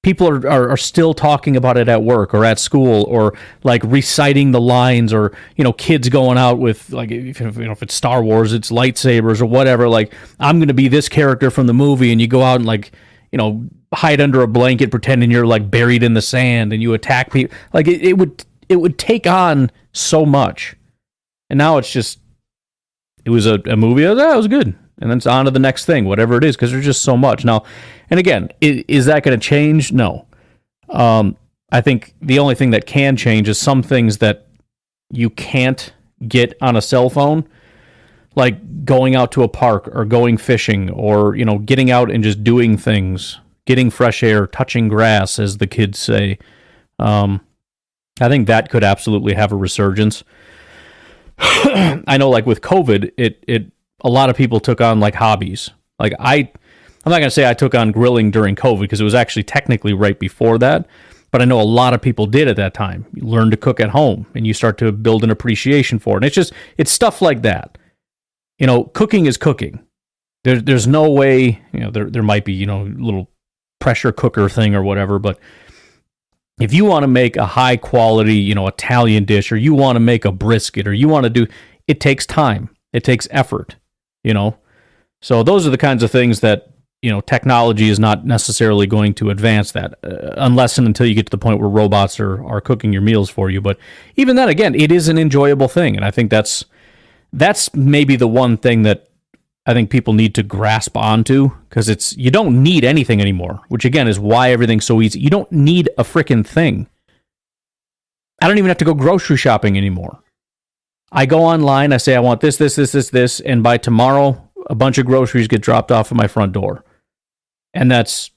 people are still talking about it at work or at school or like reciting the lines or, kids going out with like, if it's Star Wars, it's lightsabers or whatever. Like, I'm going to be this character from the movie, and you go out and like, hide under a blanket pretending you're like buried in the sand and you attack people. Like it would take on so much. And now it's just, it was a movie. It was good. And then it's on to the next thing, whatever it is, because there's just so much. Now, and again, is that going to change? No. I think the only thing that can change is some things that you can't get on a cell phone, like going out to a park or going fishing or, getting out and just doing things, getting fresh air, touching grass, as the kids say. I think that could absolutely have a resurgence. I know, like with COVID, it a lot of people took on like hobbies. Like I'm not going to say I took on grilling during COVID because it was actually technically right before that, but I know a lot of people did at that time. You learn to cook at home and you start to build an appreciation for it. And it's stuff like that. Cooking is cooking. There's no way, there might be, little pressure cooker thing or whatever, but if you want to make a high quality, Italian dish, or you want to make a brisket, or you want to do, it takes time. It takes effort, So those are the kinds of things that, technology is not necessarily going to advance that unless and until you get to the point where robots are cooking your meals for you. But even then, again, it is an enjoyable thing. And I think that's maybe the one thing that I think people need to grasp onto, because you don't need anything anymore, which again is why everything's so easy. You don't need a freaking thing. I don't even have to go grocery shopping anymore. I go online, I say I want this, and by tomorrow, a bunch of groceries get dropped off at my front door. And that's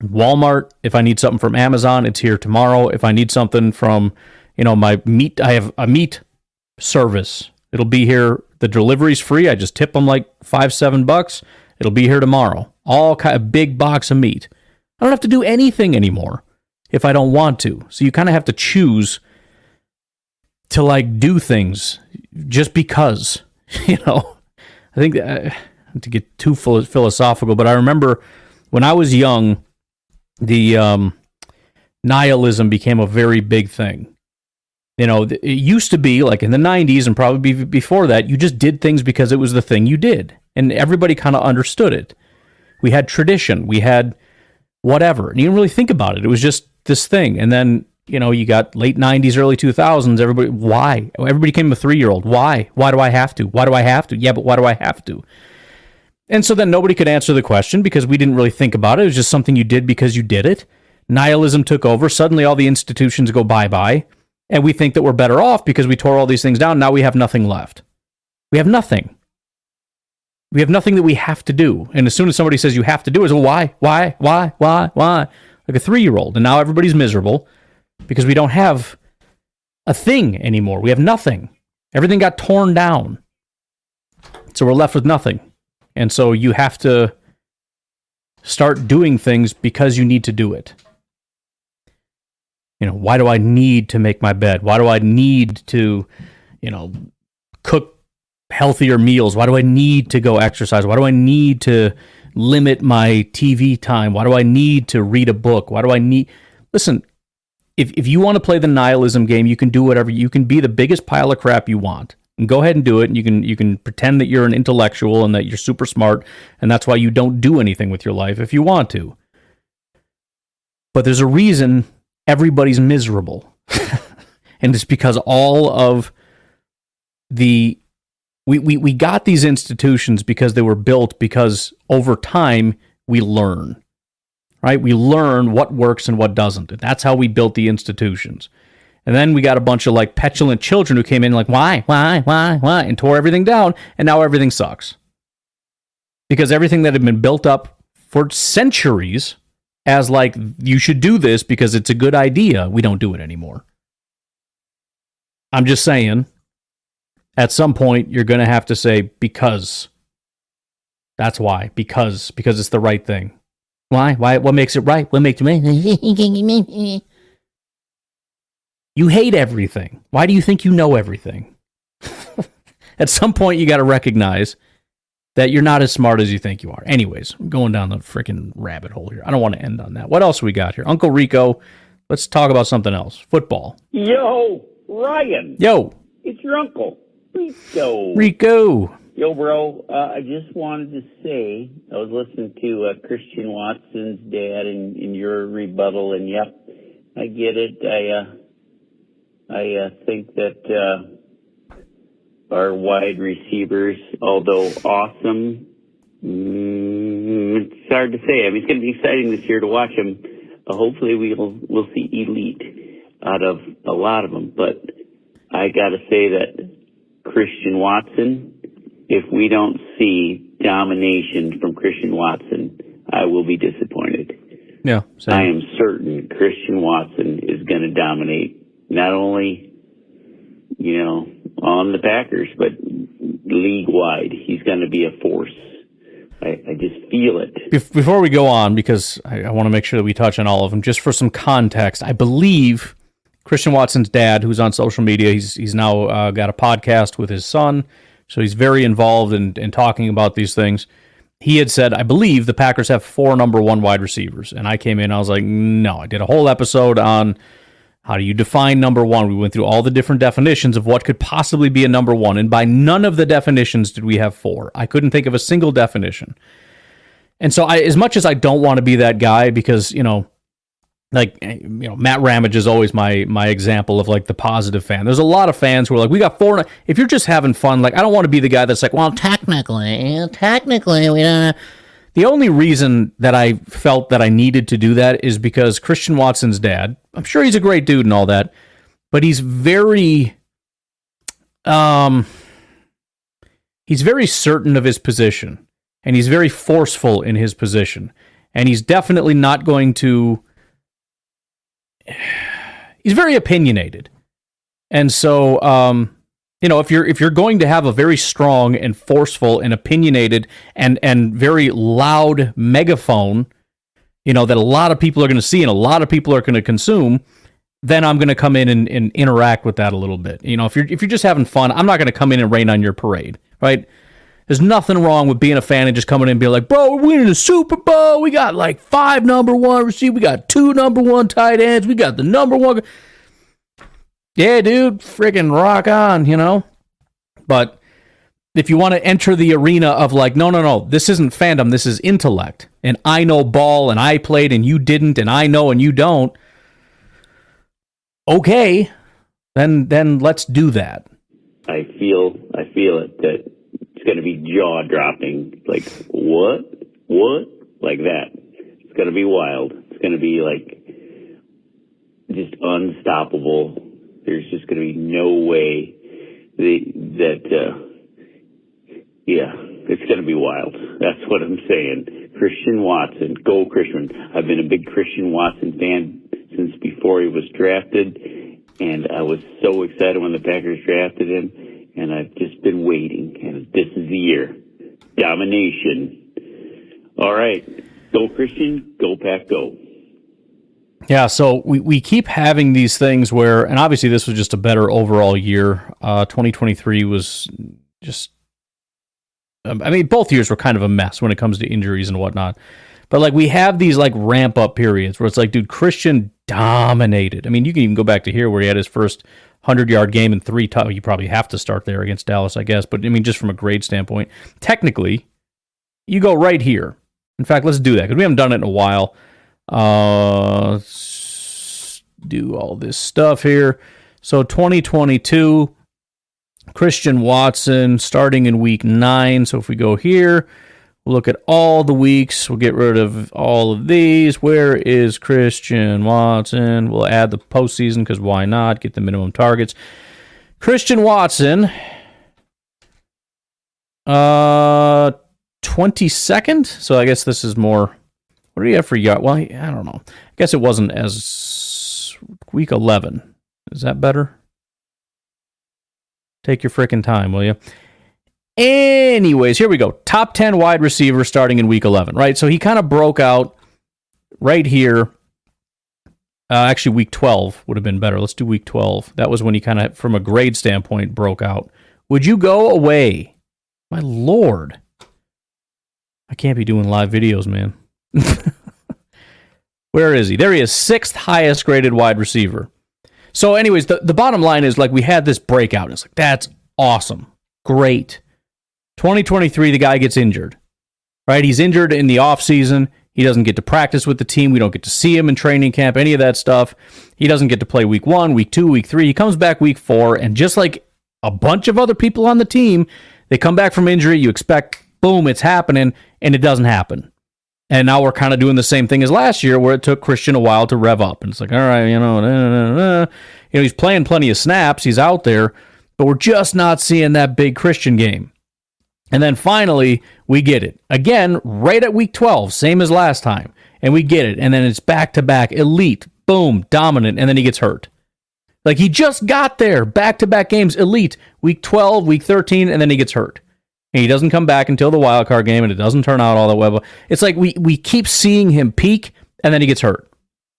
Walmart. If I need something from Amazon, it's here tomorrow. If I need something from, my meat, I have a meat service. It'll be here. The delivery's free. I just tip them like $5-7. It'll be here tomorrow. All kind of big box of meat. I don't have to do anything anymore if I don't want to. So you kind of have to choose to like do things just because, I think not to get too philosophical, but I remember when I was young, the nihilism became a very big thing. It used to be like in the 90s and probably before that, you just did things because it was the thing you did. And everybody kind of understood it. We had tradition. We had whatever. And you didn't really think about it. It was just this thing. And then, you got late 90s, early 2000s. Why? Everybody became a 3-year-old. Why? Why do I have to? Why do I have to? Yeah, but why do I have to? And so then nobody could answer the question because we didn't really think about it. It was just something you did because you did it. Nihilism took over. Suddenly all the institutions go bye-bye. And we think that we're better off because we tore all these things down. Now we have nothing left. We have nothing. We have nothing that we have to do. And as soon as somebody says you have to do it, it's, well, why? Like a 3-year-old. And now everybody's miserable because we don't have a thing anymore. We have nothing. Everything got torn down. So we're left with nothing. And so you have to start doing things because you need to do it. Why do I need to make my bed? Why do I need to, cook healthier meals? Why do I need to go exercise? Why do I need to limit my TV time? Why do I need to read a book? Why do I need... Listen, if you want to play the nihilism game, you can do whatever. You can be the biggest pile of crap you want. And go ahead and do it. And you can pretend that you're an intellectual and that you're super smart, and that's why you don't do anything with your life if you want to. But there's a reason everybody's miserable. And it's because all of we got these institutions because they were built because over time we learn. right? We learn what works and what doesn't. And that's how we built the institutions. And then we got a bunch of like petulant children who came in like, why, and tore everything down. And now everything sucks. Because everything that had been built up for centuries as like, you should do this because it's a good idea, we don't do it anymore. I'm just saying, at some point, you're going to have to say, because. That's why. Because it's the right thing. Why? What makes it right? What makes it right? You hate everything. Why do you think you know everything? At some point, you got to recognize that you're not as smart as you think you are. Anyways, I'm going down the freaking rabbit hole here. I don't want to end on that. What else we got here? Uncle Rico, let's talk about something else. Football. Yo, Ryan. Yo. It's your uncle, Rico. Rico. Yo, bro, I just wanted to say, I was listening to Christian Watson's dad in your rebuttal, and yep, I get it. I think that our wide receivers, although awesome, it's hard to say. I mean, it's going to be exciting this year to watch them. Hopefully, we'll see elite out of a lot of them. But I got to say that Christian Watson, if we don't see domination from Christian Watson, I will be disappointed. Yeah, same. I am certain Christian Watson is going to dominate. Not only, on the Packers, but league-wide. He's going to be a force. I just feel it. Before we go on, because I want to make sure that we touch on all of them, just for some context, I believe Christian Watson's dad, who's on social media, he's now got a podcast with his son, so he's very involved in talking about these things. He had said, I believe the Packers have 4 number 1 wide receivers. And I came in, I was like, no. I did a whole episode on how do you define number 1. We went through all the different definitions of what could possibly be a number 1. And by none of the definitions did we have 4. I couldn't think of a single definition. And so as much as I don't want to be that guy, because, Matt Ramage is always my example of like the positive fan. There's a lot of fans who are like, we got 4. If you're just having fun, like, I don't want to be the guy that's like, well, technically, we don't. The only reason that I felt that I needed to do that is because Christian Watson's dad, I'm sure he's a great dude and all that, but he's very certain of his position, and he's very forceful in his position, and he's definitely not going to. He's very opinionated, and so if you're going to have a very strong and forceful and opinionated and very loud megaphone, that a lot of people are going to see and a lot of people are going to consume, then I'm going to come in and interact with that a little bit. If you're just having fun, I'm not going to come in and rain on your parade, right? There's nothing wrong with being a fan and just coming in and being like, bro, we're winning the Super Bowl. We got like 5 number 1 receivers. We got 2 number 1 tight ends. We got the number 1. Yeah, dude, friggin' rock on, But if you want to enter the arena of like, no, this isn't fandom, this is intellect. And I know ball and I played and you didn't and I know and you don't. Okay, then let's do that. I feel it, that it's going to be jaw-dropping. Like, what? Like that. It's going to be wild. It's going to be like just unstoppable. There's just going to be no way it's going to be wild. That's what I'm saying. Christian Watson, go Christian. I've been a big Christian Watson fan since before he was drafted, and I was so excited when the Packers drafted him, and I've just been waiting, and this is the year. Domination. All right. Go Christian, go Pack, go. Yeah, so we keep having these things where, and obviously this was just a better overall year. 2023 was just, both years were kind of a mess when it comes to injuries and whatnot. But like we have these like ramp up periods where it's like, dude, Christian dominated. You can even go back to here where he had his first 100-yard game in 3 you probably have to start there against Dallas, I guess. But just from a grade standpoint, technically, you go right here. In fact, let's do that because we haven't done it in a while. Let's do all this stuff here. So 2022, Christian Watson starting in week 9. So if we go here, We'll look at all the weeks. We'll get rid of all of these. Where is Christian Watson? We'll add the postseason because why not? Get the minimum targets. Christian Watson, 22nd. So I guess this is more. What do you have for yard? Well, I don't know. I guess it wasn't as week 11. Is that better? Take your frickin' time, will you? Anyways, here we go. Top 10 wide receiver starting in week 11, right? So he kind of broke out right here. Actually, week 12 would have been better. Let's do week 12. That was when he kind of, from a grade standpoint, broke out. Would you go away? My Lord. I can't be doing live videos, man. Where is he? There he is, 6th highest graded wide receiver. So anyways, the bottom line is, like, we had this breakout. It's like, that's awesome. Great. 2023, the guy gets injured, right? He's injured in the offseason. He doesn't get to practice with the team. We don't get to see him in training camp, any of that stuff. He doesn't get to play week 1, week 2, week 3. He comes back week 4, and just like a bunch of other people on the team, they come back from injury. You expect, boom, it's happening, and it doesn't happen. And now we're kind of doing the same thing as last year, where it took Christian a while to rev up. And it's like, all right, he's playing plenty of snaps. He's out there, but we're just not seeing that big Christian game. And then finally, we get it. Again, right at week 12, same as last time. And we get it. And then it's back-to-back, elite, boom, dominant, and then he gets hurt. Like, he just got there, back-to-back games, elite, week 12, week 13, and then he gets hurt. And he doesn't come back until the wild card game, and it doesn't turn out all that well. It's like we keep seeing him peak, and then he gets hurt.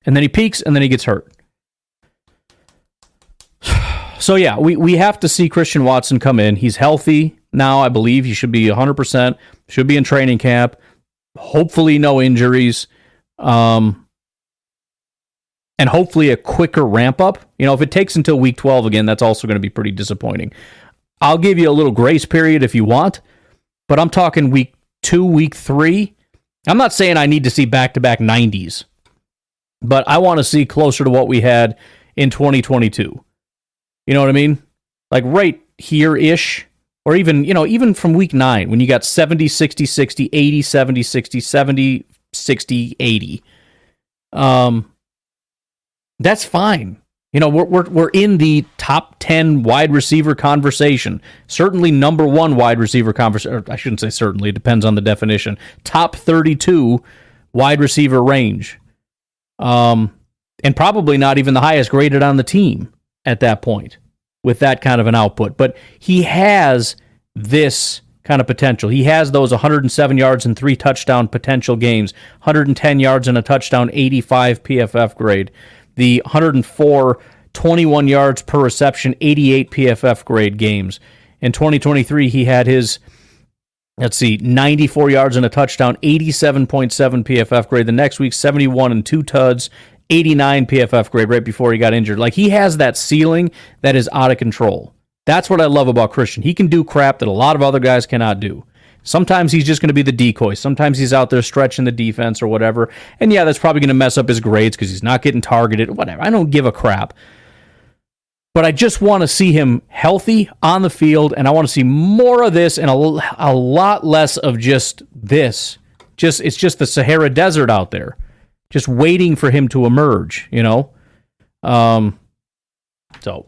And then he peaks, and then he gets hurt. So, yeah, we have to see Christian Watson come in. He's healthy now, I believe. He should be 100%, should be in training camp. Hopefully no injuries. And hopefully a quicker ramp up. You know, if it takes until week 12 again, that's also going to be pretty disappointing. I'll give you a little grace period if you want, but I'm talking week 2, week 3. I'm not saying I need to see back-to-back 90s, but I want to see closer to what we had in 2022. You know what I mean? Like right here-ish, or even from week 9, when you got 70, 60, 60, 80, 70, 60, 70, 60, 80. That's fine. You know, we're in the top 10 wide receiver conversation. Certainly number 1 wide receiver conversation. I shouldn't say certainly. It depends on the definition. Top 32 wide receiver range. And probably not even the highest graded on the team at that point with that kind of an output. But he has this kind of potential. He has those 107 yards and 3 touchdown potential games, 110 yards and a touchdown, 85 PFF grade. The 104, 21 yards per reception, 88 PFF grade games. In 2023, he had his, 94 yards and a touchdown, 87.7 PFF grade. The next week, 71 and 2 tuds, 89 PFF grade right before he got injured. Like, he has that ceiling that is out of control. That's what I love about Christian. He can do crap that a lot of other guys cannot do. Sometimes he's just going to be the decoy. Sometimes he's out there stretching the defense or whatever. And yeah, that's probably going to mess up his grades because he's not getting targeted. Whatever. I don't give a crap. But I just want to see him healthy on the field, and I want to see more of this and a lot less of just this. It's just the Sahara Desert out there, just waiting for him to emerge, you know? So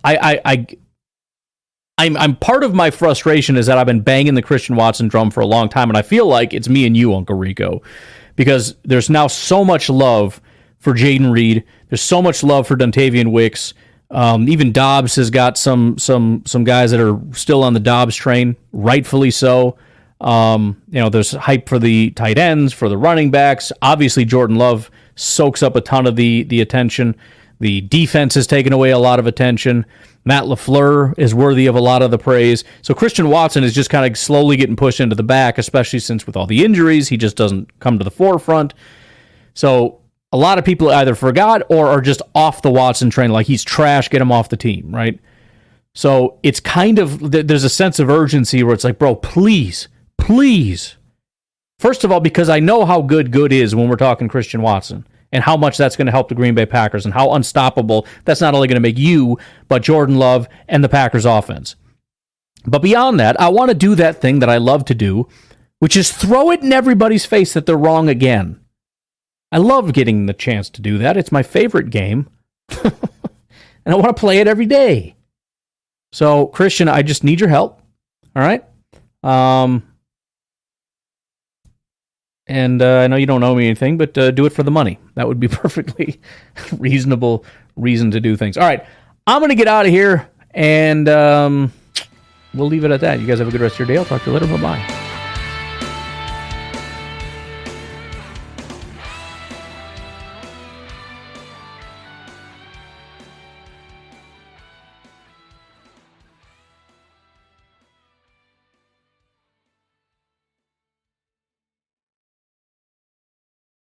I'm part of my frustration is that I've been banging the Christian Watson drum for a long time, and I feel like it's me and you, Uncle Rico, because there's now so much love for Jaden Reed. There's so much love for Dontavian Wicks. Even Dobbs has got some guys that are still on the Dobbs train, rightfully so. There's hype for the tight ends, for the running backs. Obviously, Jordan Love soaks up a ton of the attention. The defense has taken away a lot of attention. Matt LaFleur is worthy of a lot of the praise. So Christian Watson is just kind of slowly getting pushed into the back, especially since with all the injuries, he just doesn't come to the forefront. So a lot of people either forgot or are just off the Watson train, like he's trash, get him off the team, right? So it's kind of, there's a sense of urgency where it's like, bro, please. First of all, because I know how good is when we're talking Christian Watson, and how much that's going to help the Green Bay Packers, and how unstoppable that's not only going to make you, but Jordan Love and the Packers offense. But beyond that, I want to do that thing that I love to do, which is throw it in everybody's face that they're wrong again. I love getting the chance to do that. It's my favorite game. And I want to play it every day. So, Christian, I just need your help. All right? And I know you don't owe me anything, but do it for the money. That would be perfectly reasonable reason to do things. All right, I'm going to get out of here, and we'll leave it at that. You guys have a good rest of your day. I'll talk to you later. Bye-bye.